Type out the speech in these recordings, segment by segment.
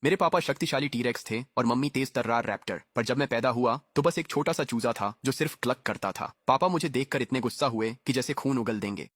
मेरे पापा शक्तिशाली टीरेक्स थे और मम्मी तेज तर्रार रैप्टर। पर जब मैं पैदा हुआ तो बस एक छोटा सा चूजा था जो सिर्फ क्लक करता था। पापा मुझे देखकर इतने गुस्सा हुए कि जैसे खून उगल देंगे।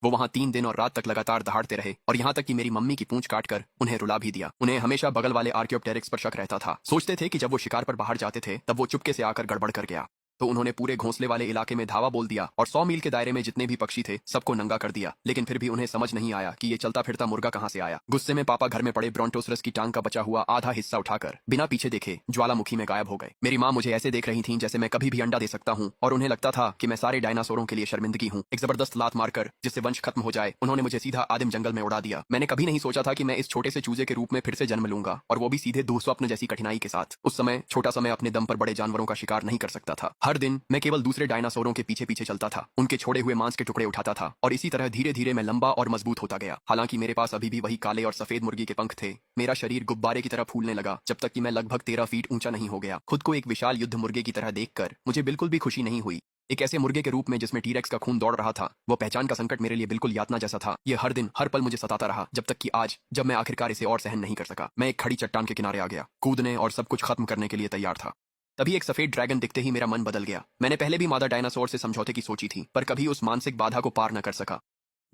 वो वहां 3 दिन और रात तक लगातार दहाड़ते रहे और यहाँ तक कि मेरी मम्मी की पूंछ काटकर उन्हें रुला भी दिया। उन्हें हमेशा बगल वाले आर्कियोप्टेरिक्स पर शक रहता था। सोचते थे कि जब वो शिकार पर बाहर जाते थे तब वो चुपके से आकर गड़बड़ कर गया। तो उन्होंने पूरे घोंसले वाले इलाके में धावा बोल दिया और 100 मील के दायरे में जितने भी पक्षी थे सबको नंगा कर दिया। लेकिन फिर भी उन्हें समझ नहीं आया कि ये चलता फिरता मुर्गा कहाँ से आया। गुस्से में पापा घर में पड़े ब्रोंटोसरस की टांग का बचा हुआ आधा हिस्सा उठाकर बिना पीछे देखे ज्वालामुखी में गायब हो गए। मेरी माँ मुझे ऐसे देख रही थी जैसे मैं कभी भी अंडा दे सकता हूँ और उन्हें लगता था कि मैं सारे डायनासोरों के लिए शर्मिंदगी हूँ। एक जबरदस्त लात मारकर जिससे वंश खत्म हो जाए उन्होंने मुझे सीधा आदिम जंगल में उड़ा दिया। मैंने कभी नहीं सोचा था कि मैं इस छोटे से चूजे के रूप में फिर से जन्म लूंगा और वो भी सीधे दुःस्वप्न जैसी कठिनाई के साथ। उस समय छोटा सा मैं अपने दम पर बड़े जानवरों का शिकार नहीं कर सकता था। हर दिन मैं केवल दूसरे डायनासोरों के पीछे पीछे चलता था, उनके छोड़े हुए मांस के टुकड़े उठाता था और इसी तरह धीरे धीरे मैं लंबा और मजबूत होता गया। हालांकि मेरे पास अभी भी वही काले और सफेद मुर्गी के पंख थे, मेरा शरीर गुब्बारे की तरह फूलने लगा जब तक कि मैं लगभग 13 फीट ऊंचा नहीं हो गया। खुद को एक विशाल युद्ध मुर्गे की तरह देखकर मुझे बिल्कुल भी खुशी नहीं हुई। एक ऐसे मुर्गे के रूप में जिसमें टीरेक्स का खून दौड़ रहा था, वो पहचान का संकट मेरे लिए बिल्कुल यातना जैसा था। ये हर दिन हर पल मुझे सताता रहा जब तक कि आज जब मैं आखिरकार इसे और सहन नहीं कर सका। मैं एक खड़ी चट्टान के किनारे आ गया, कूदने और सब कुछ खत्म करने के लिए तैयार था। तभी एक सफेद ड्रैगन दिखते ही मेरा मन बदल गया। मैंने पहले भी मादा डायनासोर से समझौते की सोची थी पर कभी उस मानसिक बाधा को पार न कर सका।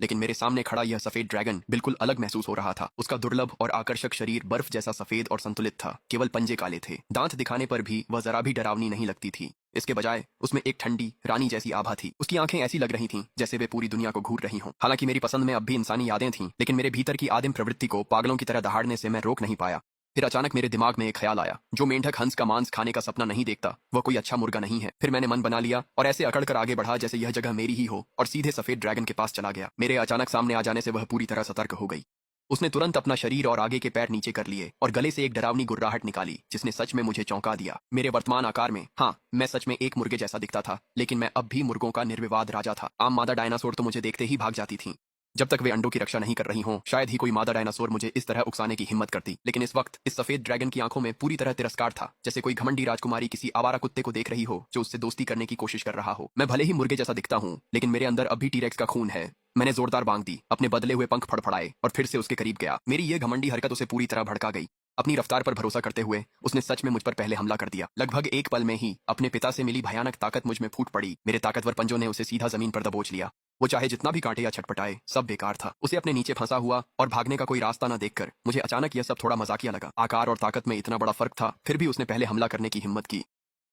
लेकिन मेरे सामने खड़ा यह सफेद ड्रैगन बिल्कुल अलग महसूस हो रहा था। उसका दुर्लभ और आकर्षक शरीर बर्फ जैसा सफेद और संतुलित था। केवल पंजे काले थे। दांत दिखाने पर भी वह जरा भी डरावनी नहीं लगती थी। इसके बजाय उसमें एक ठंडी रानी जैसी आभा थी। उसकी आंखें ऐसी लग रही थीं जैसे वे पूरी दुनिया को घूर रही हों। हालांकि मेरी पसंद में अब भी इंसानी यादें थीं, लेकिन मेरे भीतर की आदिम प्रवृत्ति को पागलों की तरह दहाड़ने से मैं रोक नहीं पाया। फिर अचानक मेरे दिमाग में एक ख्याल आया, जो मेंढक हंस का मांस खाने का सपना नहीं देखता वह कोई अच्छा मुर्गा नहीं है। फिर मैंने मन बना लिया और ऐसे अकड़ कर आगे बढ़ा जैसे यह जगह मेरी ही हो और सीधे सफेद ड्रैगन के पास चला गया। मेरे अचानक सामने आ जाने से वह पूरी तरह सतर्क हो गई। उसने तुरंत अपना शरीर और आगे के पैर नीचे कर लिए और गले से एक डरावनी गुर्राहट निकाली जिसने सच में मुझे चौंका दिया। मेरे वर्तमान आकार में हाँ, मैं सच में एक मुर्गे जैसा दिखता था, लेकिन मैं अब भी मुर्गों का निर्विवाद राजा था। आम मादा डायनासोर तो मुझे देखते ही भाग जाती थीं जब तक वे अंडों की रक्षा नहीं कर रही हों। शायद ही कोई मादा डायनासोर मुझे इस तरह उकसाने की हिम्मत करती। लेकिन इस वक्त इस सफेद ड्रैगन की आंखों में पूरी तरह तिरस्कार था, जैसे कोई घमंडी राजकुमारी किसी आवारा कुत्ते को देख रही हो जो उससे दोस्ती करने की कोशिश कर रहा हो। मैं भले ही मुर्गे जैसा दिखता हूँ, लेकिन मेरे अंदर अब भी टीरेक्स का खून है। मैंने जोरदार बांग दी, अपने बदले हुए पंख फड़फड़ाए और फिर से उसके करीब गया। मेरी ये घमंडी हरकत उसे पूरी तरह भड़का गई। अपनी रफ्तार पर भरोसा करते हुए उसने सच में मुझ पर पहले हमला कर दिया। लगभग एक पल में ही अपने पिता से मिली भयानक ताकत मुझ में फूट पड़ी। मेरे ताकतवर पंजों ने उसे सीधा जमीन पर दबोच लिया। वो चाहे जितना भी कांटे या छटपटाए, सब बेकार था। उसे अपने नीचे फंसा हुआ और भागने का कोई रास्ता न देखकर मुझे अचानक यह सब थोड़ा मजाकिया लगा। आकार और ताकत में इतना बड़ा फर्क था, फिर भी उसने पहले हमला करने की हिम्मत की।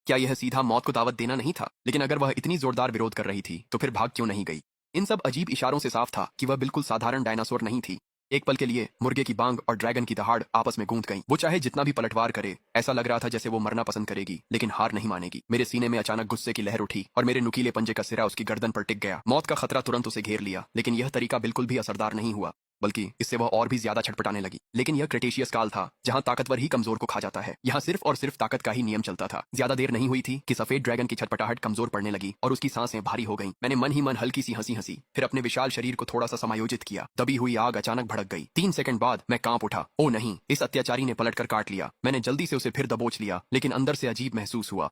क्या यह सीधा मौत को दावत देना नहीं था? लेकिन अगर वह इतनी जोरदार विरोध कर रही थी तो फिर भाग क्यों नहीं गई? इन सब अजीब इशारों से साफ था कि वह बिल्कुल साधारण डायनासोर नहीं थी। एक पल के लिए मुर्गे की बांग और ड्रैगन की दहाड़ आपस में गूंथ गईं। वो चाहे जितना भी पलटवार करे, ऐसा लग रहा था जैसे वो मरना पसंद करेगी लेकिन हार नहीं मानेगी। मेरे सीने में अचानक गुस्से की लहर उठी और मेरे नुकीले पंजे का सिरा उसकी गर्दन पर टिक गया। मौत का खतरा तुरंत उसे घेर लिया, लेकिन यह तरीका बिल्कुल भी असरदार नहीं हुआ, बल्कि इससे वह और भी ज्यादा छटपटाने लगी। लेकिन यह क्रेटेशियस काल था जहां ताकतवर ही कमजोर को खा जाता है। यहाँ सिर्फ और सिर्फ ताकत का ही नियम चलता था। ज्यादा देर नहीं हुई थी कि सफेद ड्रैगन की छटपटाहट कमजोर पड़ने लगी और उसकी सांसें भारी हो गईं। मैंने मन ही मन हल्की सी हंसी हंसी, फिर अपने विशाल शरीर को थोड़ा सा समायोजित किया। दबी हुई आग अचानक भड़क गई। 3 सेकंड बाद मैं कांप उठा। ओ नहीं, इस अत्याचारी ने पलटकर काट लिया। मैंने जल्दी से उसे फिर दबोच लिया, लेकिन अंदर से अजीब महसूस हुआ।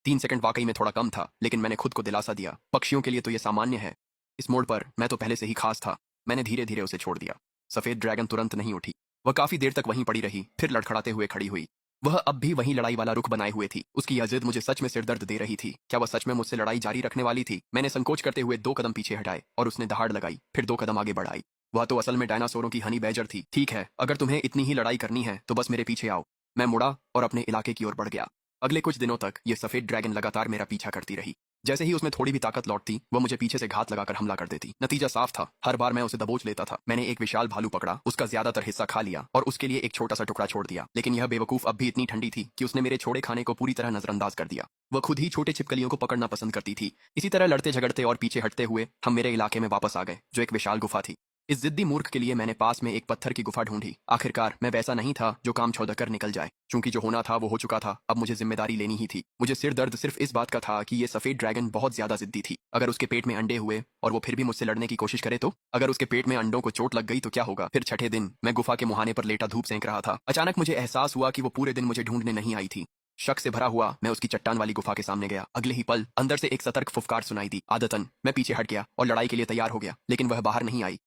3 सेकंड वाकई में थोड़ा कम था, लेकिन मैंने खुद को दिलासा दिया, पक्षियों के लिए तो यह सामान्य है। इस मोड़ पर मैं तो पहले से ही खास था। मैंने धीरे धीरे उसे छोड़ दिया। सफेद ड्रैगन तुरंत नहीं उठी। वह काफी देर तक वहीं पड़ी रही, फिर लड़खड़ाते हुए खड़ी हुई। वह अब भी वहीं लड़ाई वाला रुख बनाए हुए थी। उसकी यह जिद मुझे सच में सिरदर्द दे रही थी। क्या वह सच में मुझसे लड़ाई जारी रखने वाली थी? मैंने संकोच करते हुए 2 कदम पीछे हटाए और उसने दहाड़ लगाई, फिर 2 कदम आगे बढ़ाई। वह तो असल में डायनासोरों की हनी बैजर थी। ठीक है, अगर तुम्हें इतनी ही लड़ाई करनी है तो बस मेरे पीछे आओ। मैं मुड़ा और अपने इलाके की ओर बढ़ गया। अगले कुछ दिनों तक यह सफेद ड्रैगन लगातार मेरा पीछा करती रही। जैसे ही उसमें थोड़ी भी ताकत लौटती, वह मुझे पीछे से घात लगाकर हमला कर देती। नतीजा साफ था, हर बार मैं उसे दबोच लेता था। मैंने एक विशाल भालू पकड़ा, उसका ज्यादातर हिस्सा खा लिया और उसके लिए एक छोटा सा टुकड़ा छोड़ दिया। लेकिन यह बेवकूफ अब भी इतनी ठंडी थी कि उसने मेरे छोड़े खाने को पूरी तरह नजरअंदाज कर दिया। वह खुद ही छोटे छिपकलियों को पकड़ना पसंद करती थी। इसी तरह लड़ते झगड़ते और पीछे हटते हुए हम मेरे इलाके में वापस आ गए, जो एक विशाल गुफा थी। इस जिद्दी मूर्ख के लिए मैंने पास में एक पत्थर की गुफा ढूंढी। आखिरकार मैं वैसा नहीं था जो काम छोड़ कर निकल जाए। चूंकि जो होना था वो हो चुका था, अब मुझे जिम्मेदारी लेनी ही थी। मुझे सिर दर्द सिर्फ इस बात का था कि ये सफेद ड्रैगन बहुत ज्यादा जिद्दी थी। अगर उसके पेट में अंडे हुए और वो फिर भी मुझसे लड़ने की कोशिश करे तो? अगर उसके पेट में अंडों को चोट लग गई तो क्या होगा? फिर छठे दिन मैं गुफा के मुहाने पर लेटा धूप सेंक रहा था। अचानक मुझे एहसास हुआ कि वो पूरे दिन मुझे ढूंढने नहीं आई थी। शक से भरा हुआ मैं उसकी चट्टान वाली गुफा के सामने गया। अगले ही पल अंदर से एक सतर्क फुफकार सुनाई दी। आदतन मैं पीछे हट गया और लड़ाई के लिए तैयार हो गया, लेकिन वह बाहर नहीं आई।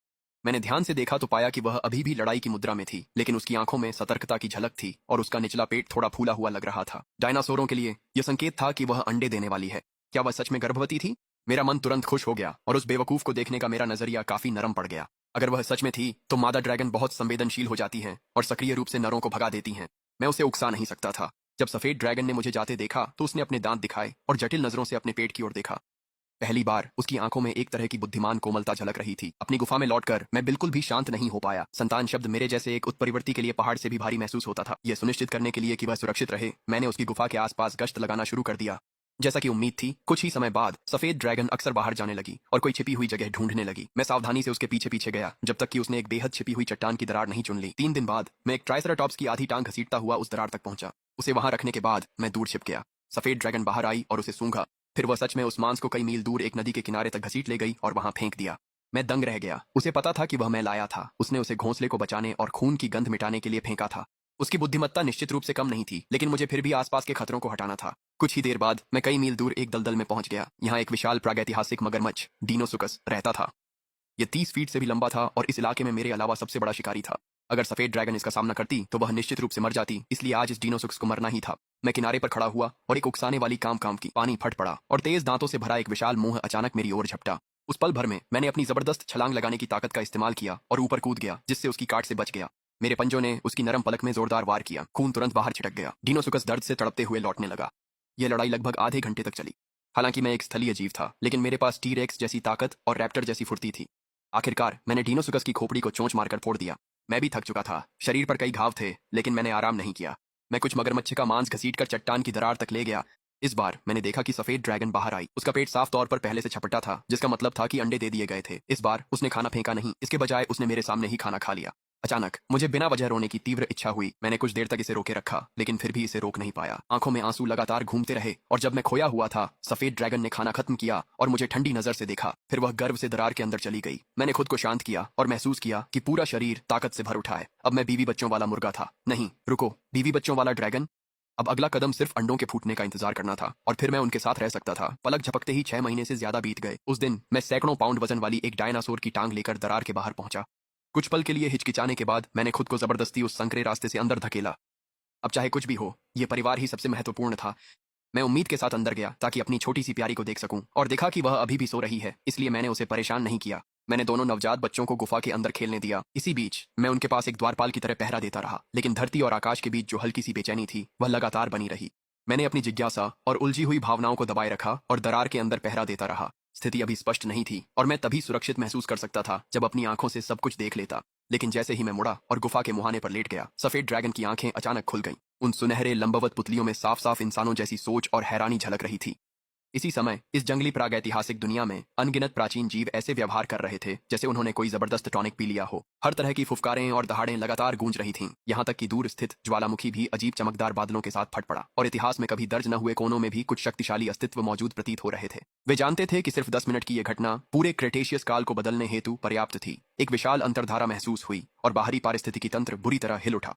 मैंने ध्यान से देखा तो पाया कि वह अभी भी लड़ाई की मुद्रा में थी, लेकिन उसकी आंखों में सतर्कता की झलक थी और उसका निचला पेट थोड़ा फूला हुआ लग रहा था। डायनासोरों के लिए यह संकेत था कि वह अंडे देने वाली है। क्या वह सच में गर्भवती थी? मेरा मन तुरंत खुश हो गया और उस बेवकूफ को देखने का मेरा नजरिया काफी नरम पड़ गया। अगर वह सच में थी तो मादा ड्रैगन बहुत संवेदनशील हो जाती हैं और सक्रिय रूप से नरों को भगा देती हैं। मैं उसे उकसा नहीं सकता था। जब सफेद ड्रैगन ने मुझे जाते देखा तो उसने अपने दांत दिखाए और जटिल नजरों से अपने पेट की ओर देखा। पहली बार उसकी आंखों में एक तरह की बुद्धिमान कोमलता झलक रही थी। अपनी गुफा में लौटकर मैं बिल्कुल भी शांत नहीं हो पाया। संतान शब्द मेरे जैसे एक उत्परिवर्ती के लिए पहाड़ से भी भारी महसूस होता था। यह सुनिश्चित करने के लिए कि वह सुरक्षित रहे, मैंने उसकी गुफा के आसपास गश्त लगाना शुरू कर दिया। जैसा कि उम्मीद थी, कुछ ही समय बाद सफेद ड्रैगन अक्सर बाहर जाने लगी और कोई छिपी हुई जगह ढूंढने लगी। मैं सावधानी से उसके पीछे पीछे गया जब तक कि उसने एक बेहद छिपी हुई चट्टान की दरार नहीं चुन ली। 3 दिन बाद मैं एक ट्राइसराटॉप्स की आधी टांग घसीटता हुआ उस दरार तक पहुंचा। उसे वहां रखने के बाद मैं दूर छिप गया। सफेद ड्रैगन बाहर आई और उसे सूंघा। फिर वह सच में उस मांस को कई मील दूर एक नदी के किनारे तक घसीट ले गई और वहां फेंक दिया। मैं दंग रह गया। उसे पता था कि वह मैं लाया था। उसने उसे घोंसले को बचाने और खून की गंध मिटाने के लिए फेंका था। उसकी बुद्धिमत्ता निश्चित रूप से कम नहीं थी, लेकिन मुझे फिर भी आसपास के खतरों को हटाना था। कुछ ही देर बाद मैं कई मील दूर एक दलदल में पहुंच गया। यहाँ एक विशाल प्रागैतिहासिक मगरमच्छ डीनोसुकस रहता था। यह 30 फीट से भी लंबा था और इस इलाके में मेरे अलावा सबसे बड़ा शिकारी था। अगर सफेद ड्रैगन इसका सामना करती तो वह निश्चित रूप से मर जाती, इसलिए आज इस डीनोसुकस को मरना ही था। मैं किनारे पर खड़ा हुआ और एक उकसाने वाली काम की पानी फट पड़ा और तेज दांतों से भरा एक विशाल मुंह अचानक मेरी ओर झपटा। उस पल भर में मैंने अपनी जबरदस्त छलांग लगाने की ताकत का इस्तेमाल किया और ऊपर कूद गया, जिससे उसकी काट से बच गया। मेरे पंजों ने उसकी नरम पलक में जोरदार वार किया। खून तुरंत बाहर छिटक गया। डीनोसुकस दर्द से तड़पते हुए लौटने लगा। यह लड़ाई लगभग आधे घंटे तक चली। हालांकि मैं एक स्थलीय जीव था, लेकिन मेरे पास टी-रेक्स जैसी ताकत और रैप्टर जैसी फुर्ती थी। आखिरकार मैंने डीनोसुकस की खोपड़ी को चोंच मारकर फोड़ दिया। मैं भी थक चुका था। शरीर पर कई घाव थे, लेकिन मैंने आराम नहीं किया। मैं कुछ मगरमच्छ का मांस घसीटकर चट्टान की दरार तक ले गया। इस बार मैंने देखा कि सफेद ड्रैगन बाहर आई। उसका पेट साफ तौर पर पहले से छपटा था, जिसका मतलब था कि अंडे दे दिए गए थे। इस बार उसने खाना फेंका नहीं, इसके बजाय उसने मेरे सामने ही खाना खा लिया। अचानक मुझे बिना वजह रोने की तीव्र इच्छा हुई। मैंने कुछ देर तक इसे रोके रखा, लेकिन फिर भी इसे रोक नहीं पाया। आंखों में आंसू लगातार घूमते रहे और जब मैं खोया हुआ था, सफेद ड्रैगन ने खाना खत्म किया और मुझे ठंडी नजर से देखा। फिर वह गर्व से दरार के अंदर चली गई। मैंने खुद को शांत किया और महसूस किया कि पूरा शरीर ताकत से भर उठा है। अब मैं बीवी बच्चों वाला मुर्गा था। नहीं, रुको, बीवी बच्चों वाला ड्रैगन। अब अगला कदम सिर्फ अंडों के फूटने का इंतजार करना था और फिर मैं उनके साथ रह सकता था। पलक झपकते ही 6 महीने से ज्यादा बीत गए। उस दिन मैं सैकड़ों पाउंड वजन वाली एक डायनासोर की टांग लेकर दरार के बाहर पहुंचा। कुछ पल के लिए हिचकिचाने के बाद मैंने खुद को जबरदस्ती उस संकरे रास्ते से अंदर धकेला। अब चाहे कुछ भी हो, यह परिवार ही सबसे महत्वपूर्ण था। मैं उम्मीद के साथ अंदर गया ताकि अपनी छोटी सी प्यारी को देख सकूं और देखा कि वह अभी भी सो रही है, इसलिए मैंने उसे परेशान नहीं किया। मैंने दोनों नवजात बच्चों को गुफा के अंदर खेलने दिया। इसी बीच मैं उनके पास एक द्वारपाल की तरह पहरा देता रहा, लेकिन धरती और आकाश के बीच जो हल्की सी बेचैनी थी वह लगातार बनी रही। मैंने अपनी जिज्ञासा और उलझी हुई भावनाओं को दबाए रखा और दरार के अंदर पहरा देता रहा। स्थिति अभी स्पष्ट नहीं थी और मैं तभी सुरक्षित महसूस कर सकता था जब अपनी आंखों से सब कुछ देख लेता। लेकिन जैसे ही मैं मुड़ा और गुफा के मुहाने पर लेट गया, सफेद ड्रैगन की आंखें अचानक खुल गईं। उन सुनहरे लंबवत पुतलियों में साफ साफ इंसानों जैसी सोच और हैरानी झलक रही थी। इसी समय इस जंगली प्रागैतिहासिक दुनिया में अनगिनत प्राचीन जीव ऐसे व्यवहार कर रहे थे जैसे उन्होंने कोई जबरदस्त टॉनिक पी लिया हो। हर तरह की फुफकारें और दहाड़ें लगातार गूंज रही थीं। यहाँ तक कि दूर स्थित ज्वालामुखी भी अजीब चमकदार बादलों के साथ फट पड़ा और इतिहास में कभी दर्ज न हुए कोनों में भी कुछ शक्तिशाली अस्तित्व मौजूद प्रतीत हो रहे थे। वे जानते थे कि सिर्फ 10 मिनट की यह घटना पूरे क्रेटेशियस काल को बदलने हेतु पर्याप्त थी। एक विशाल अंतर्धारा महसूस हुई और बाहरी पारिस्थितिकी तंत्र बुरी तरह हिल उठा।